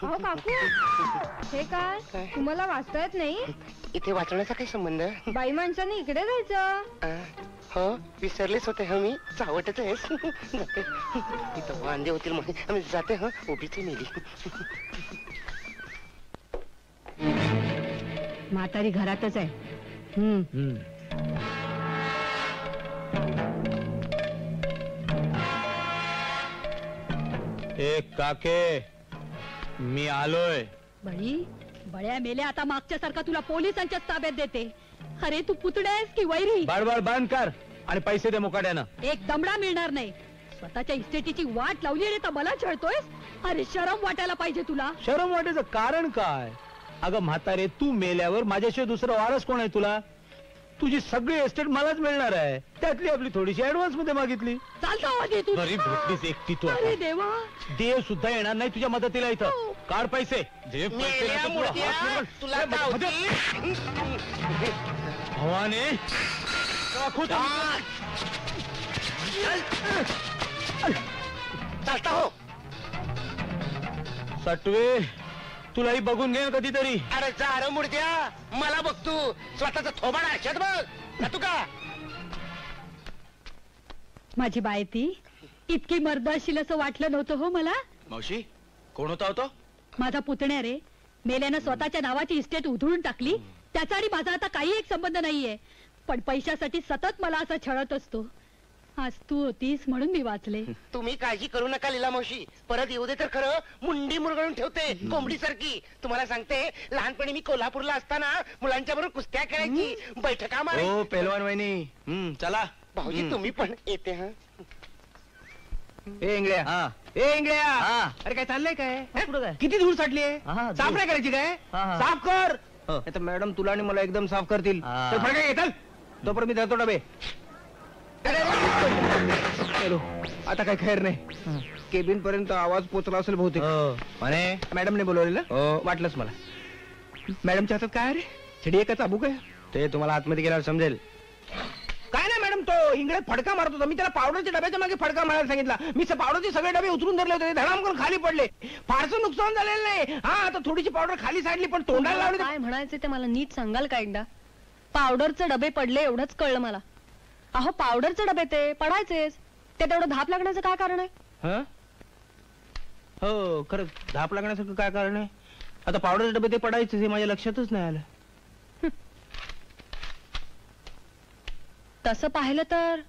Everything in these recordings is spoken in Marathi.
अहो काकू, हे काय तुम्हाला वाचता येत नाही? इथे वाचण्याचा काय संबंध? बाई माणसाने इकडे जायचं. हो, विसरलेच होते हा मी. चावटच आहेस. जाते इथं वांदे होतील म्हणून आम्ही जाते. हा उभीच मेली. म्हातारी घरातच आहे. एक काके, मी आलोय. बळी, बळ्या मेल्या आता मागच्या सारखा तुला पोलिसांच्या ताब्यात देते. अरे तू पुतळा आहेस की वैरी? बडबड बंद कर आणि पैसे दे मुकाट्यानं. एक दमडा मिळणार नाही. स्वतःच्या इस्टेटीची वाट लावली आणि तर मला छळतोयस? अरे शरम वाटायला पाहिजे तुला. शरम वाटायचं कारण काय? अगं म्हातारे, तू मेल्यावर माझ्याशिवाय दुसरं वारस कोण आहे तुला? तुझी सगळी एस्टेट मलाच मिळणार आहे. त्यातली आपली थोडीशी ऍडव्हान्स मध्ये मागितली. चालतो तू. बरी भेटलीस एकटी तू. अरे देवा, देव सुद्धा येणार नाही तुझ्या मदतीला इथं. काढ पैसे. देव भवाने चालता हो. सटवे, तुलाही बघून घे कधीतरी. अरे जा अरे मुडद्या, मला बघ तू. स्वतःचा थोबाडा अशात बघ ना तू का. माझी बायती इतकी मर्द असशील असं वाटलं नव्हतं हो मला. मावशी, कोण होता होतो? माझा पुतण्या रे. मेल्यानं स्वतःच्या नावाची इस्टेट उधळून टाकली. त्याचा आणि माझा आता काही एक संबंध नाहीये, पण पैशासाठी सतत मला असा छळत असतो. आज तू होतीस म्हणून मी वाचले. तुम्ही काळजी करू नका लीला मावशी. परत येऊ दे तर खरं मुंडी मुरगळून ठेवते कोंबडी सारखी. तुम्हाला सांगते, लहानपणी मी कोल्हापूरला असताना मुलांच्या बरोबर कुस्त्या खेळायची, बैठका मारायची. हो पेलवान वहिनी, चला. भाऊजी तुम्ही पण येते. हा ए इंगळ्या, ए इंगळ्या, अरे काय चाललंय काय? किती धूळ साठली आहे? साफ नाही करायची काय? साफ कर. आता मॅडम तुला आणि मला एकदम साफ करतील. तर फडका घेताल तोपर्यंत मी धरतो डबे. आता काय खैर नाही. केबिन पर्यंत आवाज पोचला असेल बहुतेक. म्हणे मॅडमने बोलवलेलं. वाटलंच मला. मॅडमच्या हातात काय रे? छिडी एका चाबूक आहे. ते तुम्हाला आतमध्ये गेल्यावर समजेल. काय नाही मॅडम, तो इंगळे फडका मारत होता. मी त्याला पावडरच्या डब्याच्या मागे फडका मारायला सांगितला. मी पावडरचे सगळे डबे उचलून धरले होते. धडाम करून खाली पडले. फारसं नुकसान झालेलं नाही. हा, आता थोडीशी पावडर खाली साडली, पण तोंडाला लावली. काय म्हणायचे ते मला नीट सांगाल का एकदा? पावडरचे डबे पडले एवढंच कळलं मला. अहो पावडरचे डबे ते पडायचेच. ते तेवढं धाप लागण्याचं काय कारण आहे? हो खरं, धाप लागण्यासारखं काय कारण आहे? आता पावडरचे डबे ते पडायचे हे माझ्या लक्षातच नाही आलं. तसं पाहिलं तर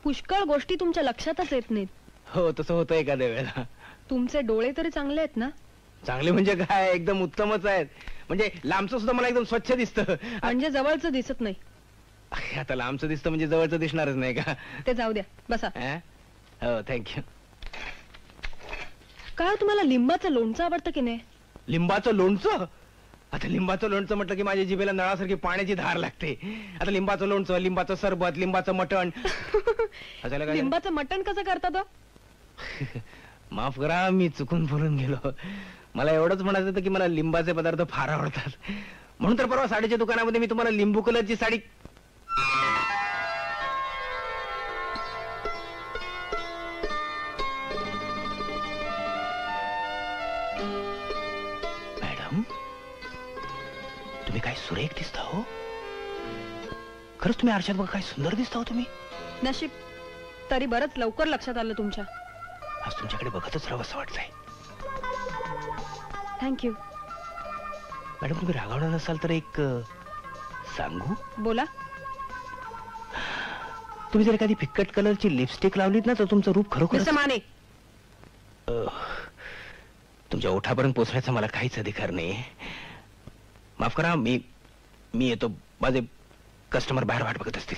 पुष्कळ गोष्टी तुमच्या लक्षातच येत नाहीत. हो तसं होतं एखाद्या वेळेला. तुमचे डोळे तरी चांगले आहेत ना? चांगले म्हणजे काय, एकदम उत्तमच आहेत. म्हणजे लांबचं सुद्धा मला एकदम स्वच्छ दिसतं. म्हणजे जवळचं दिसत नाही. आता लांबचं दिसतं म्हणजे जवळचं दिसणारच नाही का? ते जाऊ द्या, बसा. हो थँक्यू. काय तुम्हाला लिंबाचं लोणचं आवडतं की नाही? लिंबाचं लोणचं? आता लिंबाचं लोणचं म्हटलं की माझ्या जिभेला नळासारखी पाण्याची धार लागते. आता लिंबाचं लोणचं, लिंबाचं सरबत, लिंबाचं मटण. लिंबाचं मटण कसं करतात? माफ करा, मी चुकून बोलून गेलो. मला एवढंच म्हणायचं होतं की मला लिंबाचे पदार्थ फार आवडतात. म्हणून तर परवा साडीच्या दुकानामध्ये मी तुम्हाला लिंबू कलरची साडी. मॅडम, तुम्ही काय सुरेख दिसता हो. खरंच तुम्ही आरशात बघा काय सुंदर दिसता हो तुम्ही. नशीब, तरी बरंच लवकर लक्षात आलं तुमच्या. आज तुमच्याकडे बघतच राहावं असं वाटतंय. थँक्यू. मॅडम तुम्ही रागावणार नसाल तर एक सांगू? बोला. तुम्ही जर एखादी फिक्कट कलरची लिपस्टिक लावलीत ना तर तुमचं रूप खरोखर. माने, तुमच्या ओठापर्यंत पोहोचण्याचा मला काहीच अधिकार नाही. माफ करा, मी येतो. माझे कस्टमर बाहेर वाट बघत असतील.